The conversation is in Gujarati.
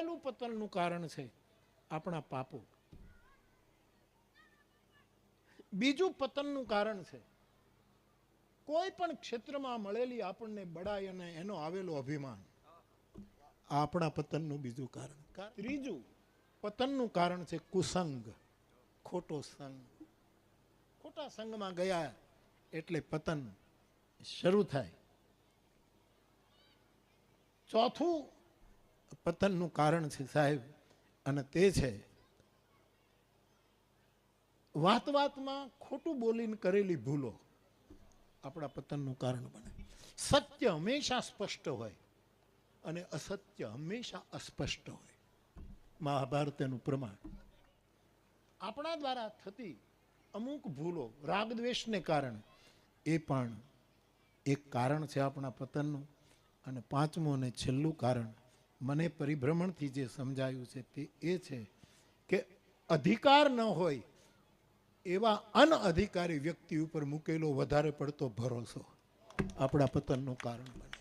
પહેલું પતનનું કારણ છે આપણા પાપો. બીજું પતનનું કારણ છે કોઈ પણ ક્ષેત્રમાં મળેલી આપણને બડાઈ અને એનો આવેલો અભિમાન. આપણા પતનનું બીજું કારણ. ત્રીજું પતનનું કારણ છે કુસંગ, ખોટો સંગ. ખોટા સંગમાં ગયા એટલે પતન શરૂ થાય. ચોથું પતનનું કારણ છે સાહેબ, અને તે છે વાત વાતમાં ખોટું બોલીને કરેલી ભૂલો આપણા પતનનું કારણ બને. સત્ય હંમેશા સ્પષ્ટ હોય અને અસત્ય હંમેશા અસ્પષ્ટ હોય. મહાભારતનું પ્રમાણ. આપણા દ્વારા થતી અમુક ભૂલો રાગદ્વેષને કારણે એ પણ એક કારણ છે આપણા પતનનું. અને પાંચમું અને છેલ્લું કારણ મને પરિભ્રમણથી જે સમજાયું છે તે એ છે કે અધિકાર ન હોય એવા અનઅધિકારી વ્યક્તિ ઉપર મૂકેલો વધારે પડતો ભરોસો આપણા પતનનું કારણ બને.